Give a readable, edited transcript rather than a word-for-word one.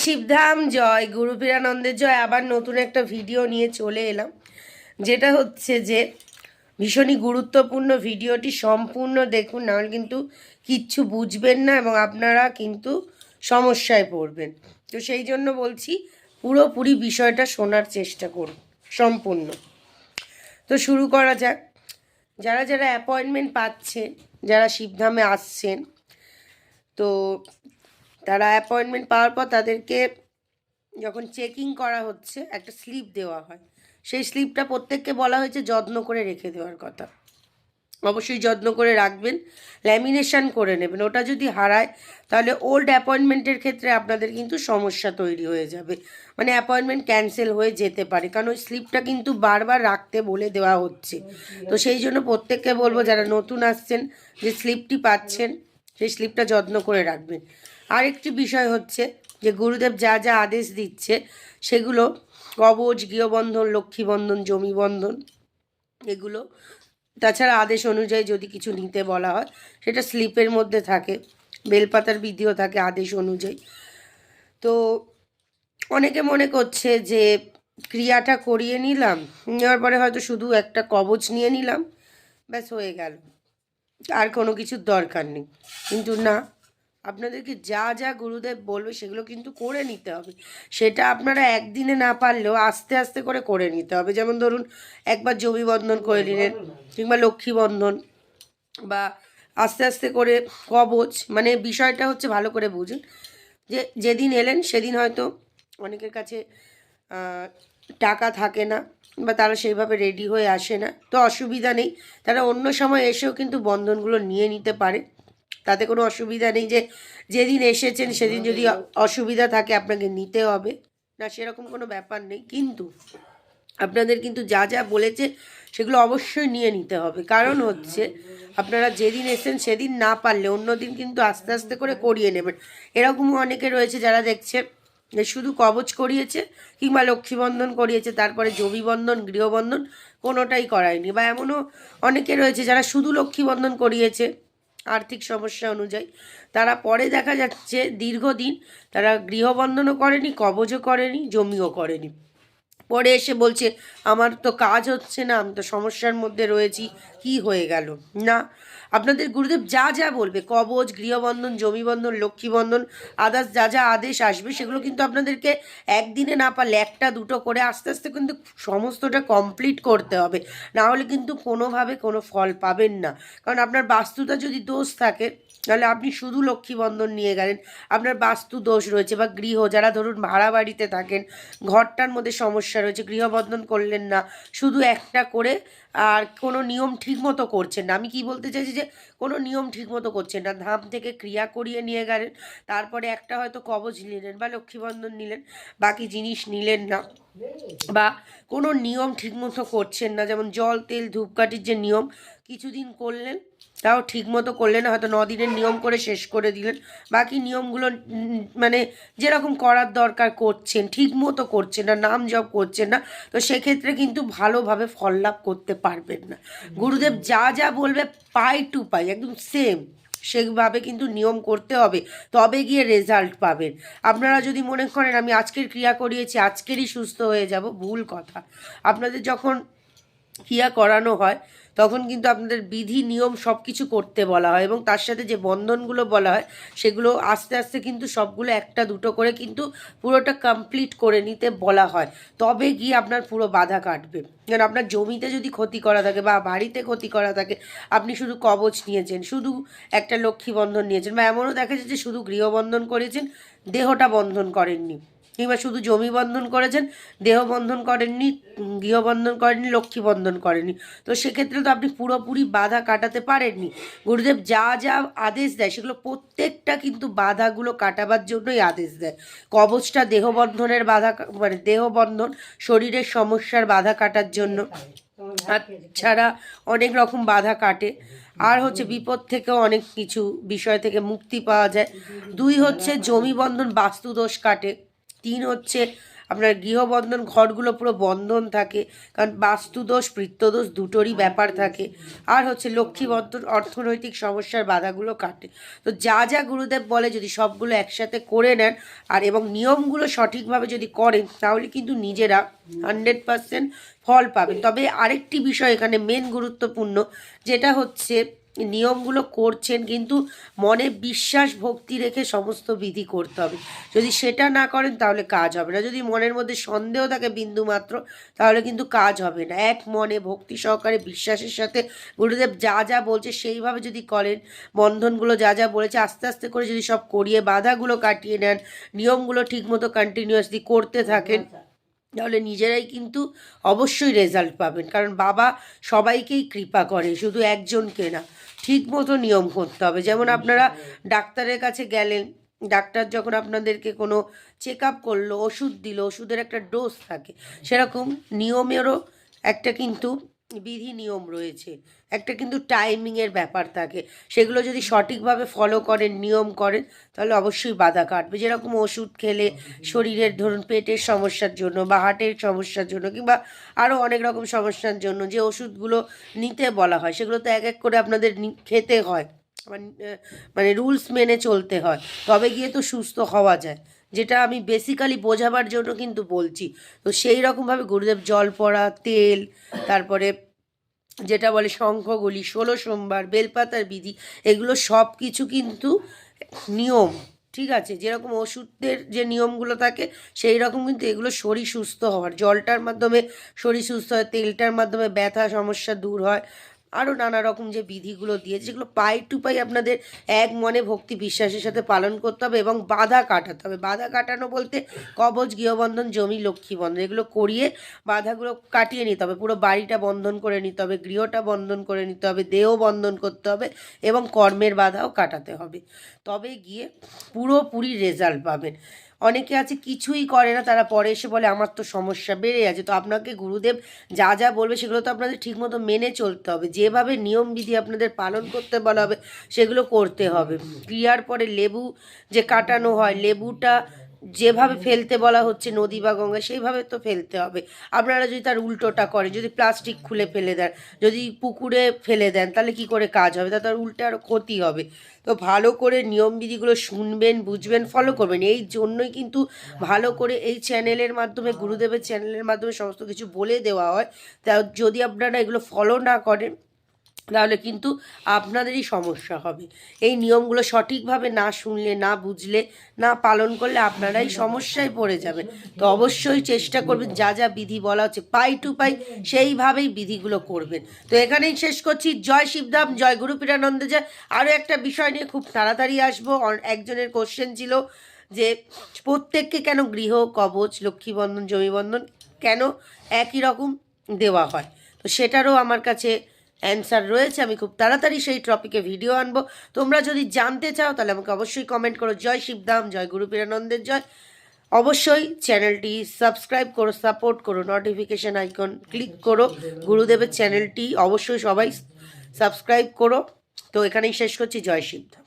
শিবধাম জয়, গুরুপীরানন্দের জয়। আবার নতুন একটা ভিডিও নিয়ে চলে এলাম, যেটা হচ্ছে যে ভীষণই গুরুত্বপূর্ণ। ভিডিওটি সম্পূর্ণ দেখুন, নাহলে কিন্তু কিচ্ছু বুঝবেন না এবং আপনারা কিন্তু সমস্যায় পড়বেন। তো সেই জন্য বলছি, পুরোপুরি বিষয়টা শোনার চেষ্টা করুন সম্পূর্ণ। তো শুরু করা যাক। যারা যারা অ্যাপয়েন্টমেন্ট পাচ্ছেন, যারা শিবধামে আসছেন, তো তারা অ্যাপয়েন্টমেন্ট পাওয়ার পর তাদেরকে যখন চেকিং করা হচ্ছে একটা স্লিপ দেওয়া হয়। সেই স্লিপটা প্রত্যেককে বলা হয়েছে যত্ন করে রেখে দেওয়ার কথা। অবশ্যই যত্ন করে রাখবেন, ল্যামিনেশন করে নেবেন। ওটা যদি হারায় তাহলে ওল্ড অ্যাপয়েন্টমেন্টের ক্ষেত্রে আপনাদের কিন্তু সমস্যা তৈরি হয়ে যাবে, মানে অ্যাপয়েন্টমেন্ট ক্যান্সেল হয়ে যেতে পারে, কারণ ওই স্লিপটা কিন্তু বারবার রাখতে বলে দেওয়া হচ্ছে। তো সেই জন্য প্রত্যেককে বলবো, যারা নতুন আসছেন, যে স্লিপটি পাচ্ছেন সেই স্লিপটা যত্ন করে রাখবেন। আরেকটি বিষয় হচ্ছে যে গুরুদেব যা যা আদেশ দিচ্ছে সেগুলো কবচ, গৃহবন্ধন, লক্ষ্মীবন্ধন, জমিবন্ধন, এগুলো তাছাড়া আদেশ অনুযায়ী যদি কিছু নিতে বলা হয় সেটা স্লিপের মধ্যে থাকে, বেলপাতার বিধিও থাকে আদেশ অনুযায়ী। তো অনেকে মনে করছে যে ক্রিয়াটা করিয়ে নিলাম, নেওয়ার পরে হয়তো শুধু একটা কবচ নিয়ে নিলাম, ব্যাস হয়ে গেল, আর কোনো কিছুর দরকার নেই। কিন্তু না, আপনাদেরকে যা যা গুরুদেব বলবে সেগুলো কিন্তু করে নিতে হবে। সেটা আপনারা একদিনে না পারলেও আস্তে আস্তে করে করে নিতে হবে। যেমন ধরুন, একবার জমি বন্ধন করে নিলেন, কিংবা লক্ষ্মী বন্ধন, বা আস্তে আস্তে করে কবচ। মানে বিষয়টা হচ্ছে, ভালো করে বুঝুন যে যেদিন এলেন সেদিন হয়তো অনেকের কাছে টাকা থাকে না, বা তারা সেইভাবে রেডি হয়ে আসে না, তো অসুবিধা নেই, তারা অন্য সময় এসেও কিন্তু বন্ধনগুলো নিয়ে নিতে পারে। তাতে কোনো অসুবিধা নেই যে যেদিন এসেছেন সেদিন যদি অসুবিধা থাকে আপনাকে নিতে হবে না, সেরকম কোনো ব্যাপার নেই। কিন্তু আপনাদের কিন্তু যা যা বলেছে সেগুলো অবশ্যই নিয়ে নিতে হবে। কারণ হচ্ছে, আপনারা যেদিন এসেছেন সেদিন না পারলে অন্য দিন কিন্তু আস্তে আস্তে করে করিয়ে নেবেন। এরকমও অনেকে রয়েছে যারা দেখছে যে শুধু কবচ করিয়েছে কিংবা লক্ষ্মীবন্ধন করিয়েছে, তারপরে জমিবন্ধন, গৃহবন্ধন কোনোটাই করায়নি। বা এমনও অনেকে রয়েছে যারা শুধু লক্ষ্মীবন্ধন করিয়েছে আর্থিক সমস্যা অনুযায়ী, তারা পরে দেখা যাচ্ছে দীর্ঘদিন তারা গৃহবন্ধনও করেনি, কবচও করেনি, জমিও করেনি। পরে এসে বলছে আমার তো কাজ হচ্ছে না, আমি তো সমস্যার মধ্যে রয়েছি, কি হয়ে গেল। না, আপনাদের গুরুদেব যা যা বলবে, কবচ, গৃহবন্ধন, জমিবন্ধন, লক্ষ্মীবন্ধন, আদার্স যা যা আদেশ আসবে সেগুলো কিন্তু আপনাদেরকে একদিনে না পারলে একটা দুটো করে আস্তে আস্তে কিন্তু সমস্তটা কমপ্লিট করতে হবে। না হলে কিন্তু কোনোভাবে কোনো ফল পাবেন না। কারণ আপনার বাস্তুটা যদি দোষ থাকে, তাহলে আপনি শুধু লক্ষ্মীবন্ধন নিয়ে গেলেন, আপনার বাস্তু দোষ রয়েছে, বা গৃহ, যারা ধরুন ভাড়া বাড়িতে থাকেন, ঘরটার মধ্যে সমস্যা রয়েছে, গৃহবন্ধন করলেন না, শুধু একটা করে, আর কোনো নিয়ম ঠিক মতো করছেন না। আমি কি বলতে চাইছি যে কোনো নিয়ম ঠিক মতো করছেন না, ধাম থেকে ক্রিয়া করিয়ে নিয়ে গেলেন, তারপরে একটা হয়তো কবচ নিলেন বা লক্ষ্মীবন্ধন নিলেন, বাকি জিনিস নিলেন না, বা কোনো নিয়ম ঠিকমতো করছেন না। যেমন জল, তেল, ধূপকাঠির যে নিয়ম কিছুদিন করলেন, তাও ঠিকমতো করলেন না, হয়তো 9 দিনের নিয়ম করে শেষ করে দিলেন, বাকি নিয়মগুলো মানে যেরকম করার দরকার করছেন, ঠিকমতো করছেন না, নাম জপ করছেন না, তো সেক্ষেত্রে কিন্তু ভালোভাবে ফল লাভ করতে পারবেন না। গুরুদেব যা যা বলবে পাই টু পাই একদম সেম সেভাবে কিন্তু নিয়ম করতে হবে, তবে গিয়ে রেজাল্ট পাবেন। আপনারা যদি মনে করেন আমি আজকের ক্রিয়া করিয়েছি আজকেরই সুস্থ হয়ে যাব, ভুল কথা। আপনাদের যখন ক্রিয়া করানো হয় তখন কিন্তু আপনাদের বিধি নিয়ম সব কিছু করতে বলা হয়, এবং তার সাথে যে বন্ধনগুলো বলা হয় সেগুলো আস্তে আস্তে কিন্তু সবগুলো একটা দুটো করে কিন্তু পুরোটা কমপ্লিট করে নিতে বলা হয়, তবে গিয়ে আপনার পুরো বাধা কাটবে। কারণ আপনার জমিতে যদি ক্ষতি করা থাকে বা বাড়িতে ক্ষতি করা থাকে, আপনি শুধু কবচ নিয়েছেন, শুধু একটা লক্ষ্মী বন্ধন নিয়েছেন, বা এমনও দেখা যাচ্ছে যে শুধু গৃহবন্ধন করেছেন, দেহটা বন্ধন করেননি, কিংবা শুধু জমি বন্ধন করেছেন, দেহ বন্ধন করেননি, গৃহবন্ধন করেননি, লক্ষ্মী বন্ধন করেননি, তো সেক্ষেত্রে তো আপনি পুরোপুরি বাধা কাটাতে পারেননি। গুরুদেব যা যা আদেশ দেয় সেগুলো প্রত্যেকটা কিন্তু বাধাগুলো কাটাবার জন্যই আদেশ দেয়। কবচটা দেহবন্ধনের বাধা, মানে দেহবন্ধন, শরীরের সমস্যার বাধা কাটার জন্য, আর ছাড়া অনেক রকম বাধা কাটে। আর হচ্ছে বিপদ থেকেও অনেক কিছু বিষয় থেকে মুক্তি পাওয়া যায়। 2 হচ্ছে জমি বন্ধন, বাস্তুদোষ কাটে। 3 হচ্ছে আপনার গৃহবন্ধন ঘরগুলো পুরো বন্ধন থাকে, কারণ বাস্তুদোষ পিত্তদোষ দুটোরই ব্যাপার থাকে। আর হচ্ছে লক্ষ্মী বন্ধন অর্থনৈতিক সমস্যার বাধাগুলো কাটে। তো যা যা গুরুদেব বলে যদি সবগুলো একসাথে করে নেন আর এবং নিয়মগুলো সঠিকভাবে যদি করেন তাহলে কিন্তু নিজেরা 100% ফল পাবেন। তবে আরেকটি বিষয় এখানে মেন গুরুত্বপূর্ণ, যেটা হচ্ছে নিয়মগুলো করছেন কিন্তু মনে বিশ্বাস ভক্তি রেখে সমস্ত বিধি করতে হবে। যদি সেটা না করেন তাহলে কাজ হবে না। যদি মনের মধ্যে সন্দেহ থাকে বিন্দু মাত্র তাহলে কিন্তু কাজ হবে না। এক মনে ভক্তি সহকারে বিশ্বাসের সাথে গুরুদেব যা যা বলছে সেইভাবে যদি করেন, বন্ধনগুলো যা যা বলেছে আস্তে আস্তে করে যদি সব করিয়ে বাধাগুলো কাটিয়ে নেন, নিয়মগুলো ঠিকমতো কন্টিনিউয়াসলি করতে থাকেন, তাহলে নিজেরাই কিন্তু অবশ্যই রেজাল্ট পাবেন। কারণ বাবা সবাইকেই কৃপা করে, শুধু একজনকে না। ঠিক মতো নিয়ম করতে হবে। যেমন আপনারা ডাক্তারের কাছে গেলেন, ডাক্তার যখন আপনাদেরকে কোনো চেক আপ করলো, ওষুধ দিল, ওষুধের একটা ডোজ থাকে, সেরকম নিয়মেরও একটা কিন্তু বিধি নিয়ম রয়েছে, একটা কিন্তু টাইমিংয়ের ব্যাপার থাকে। সেগুলো যদি সঠিকভাবে ফলো করেন, নিয়ম করেন, তাহলে অবশ্যই বাধা কাটবে। যেরকম ওষুধ খেলে শরীরের ধরুন পেটের সমস্যার জন্য বা হার্টের সমস্যার জন্য কিংবা আরও অনেক রকম সমস্যার জন্য যে ওষুধগুলো নিতে বলা হয়, সেগুলো তো এক এক করে আপনাদের খেতে হয়, মানে রুলস মেনে চলতে হয়, তবে গিয়ে তো সুস্থ হওয়া যায়। যেটা আমি বেসিক্যালি বোঝাবার জন্য কিন্তু বলছি। তো সেই রকমভাবে গুরুদেব জল পড়া, তেল, তারপরে যেটা বলে শঙ্খগুলি, 16 সোমবার, বেলপাতার বিধি, এগুলো সব কিছু কিন্তু নিয়ম, ঠিক আছে? যেরকম ওষুধের যে নিয়মগুলো থাকে সেই রকম কিন্তু এগুলো শরীর সুস্থ হওয়ার, জলটার মাধ্যমে শরীর সুস্থ হয়, তেলটার মাধ্যমে ব্যথা সমস্যা দূর হয়, আরও নানা রকম যে বিধিগুলো দিয়েছে যেগুলো পাই টু পাই আপনাদের এক মনে ভক্তি বিশ্বাসের সাথে পালন করতে হবে এবং বাধা কাটাতে হবে। বাধা কাটানো বলতে কবচ, গৃহবন্ধন, জমি, লক্ষ্মী বন্ধন, এগুলো করিয়ে বাধাগুলো কাটিয়ে নিতে হবে। পুরো বাড়িটা বন্ধন করে নিতে হবে, গৃহটা বন্ধন করে নিতে হবে, দেহ বন্ধন করতে হবে এবং কর্মের বাধাও কাটাতে হবে। তবে গিয়ে পুরোপুরি রেজাল্ট পাবেন। অনেকে আছে কিছুই করে না, তারা পরে এসে বলে আমার তো সমস্যা বেড়ে আছে। তো আপনাকে গুরুদেব যা যা বলবে সেগুলো তো আপনাদের ঠিকমতো মেনে চলতে হবে। যেভাবে নিয়মবিধি আপনাদের পালন করতে বলা হবে সেগুলো করতে হবে। ক্রিয়ার পরে লেবু যে কাটানো হয়, লেবুটা যেভাবে ফেলতে বলা হচ্ছে নদী বা গঙ্গায় সেইভাবে তো ফেলতে হবে। আপনারা যদি তার উল্টোটা করেন, যদি প্লাস্টিক খুলে ফেলে দেন, যদি পুকুরে ফেলে দেন, তাহলে কি করে কাজ হবে? তার উল্টে আরও ক্ষতি হবে। তো ভালো করে নিয়মবিধিগুলো শুনবেন, বুঝবেন, ফলো করবেন। এই জন্যই কিন্তু ভালো করে এই চ্যানেলের মাধ্যমে, গুরুদেবের চ্যানেলের মাধ্যমে সমস্ত কিছু বলে দেওয়া হয়। তা যদি আপনারা এগুলো ফলো না করেন তাহলে কিন্তু আপনাদেরই সমস্যা হবে। এই নিয়মগুলো সঠিকভাবে না শুনলে, না বুঝলে, না পালন করলে আপনারাই সমস্যায় পড়ে যাবেন। তো অবশ্যই চেষ্টা করবেন যা যা বিধি বলা হচ্ছে পাই টু পাই সেইভাবেই বিধিগুলো করবেন। তো এখানেই শেষ করছি। জয় শিবধাম, জয় গুরুপীরানন্দে জয়। আরও একটা বিষয় নিয়ে খুব তাড়াতাড়ি আসবো। একজনের কোশ্চেন ছিল যে প্রত্যেককে কেন গৃহ, কবচ, লক্ষ্মীবন্ধন, জমিবন্ধন কেন একই রকম দেওয়া হয়, তো সেটারও আমার কাছে অ্যান্সার রয়েছে। আমি খুব তাড়াতাড়ি সেই টপিকে ভিডিও আনবো। তোমরা যদি জানতে চাও তাহলে আমাকে অবশ্যই কমেন্ট করো। জয় শিবধাম, জয় গুরুপীরানন্দের জয়। অবশ্যই চ্যানেলটি সাবস্ক্রাইব করো, সাপোর্ট করো, নোটিফিকেশান আইকন ক্লিক করো। গুরুদেবের চ্যানেলটি অবশ্যই সবাই সাবস্ক্রাইব করো। তো এখানেই শেষ করছি। জয় শিবধাম।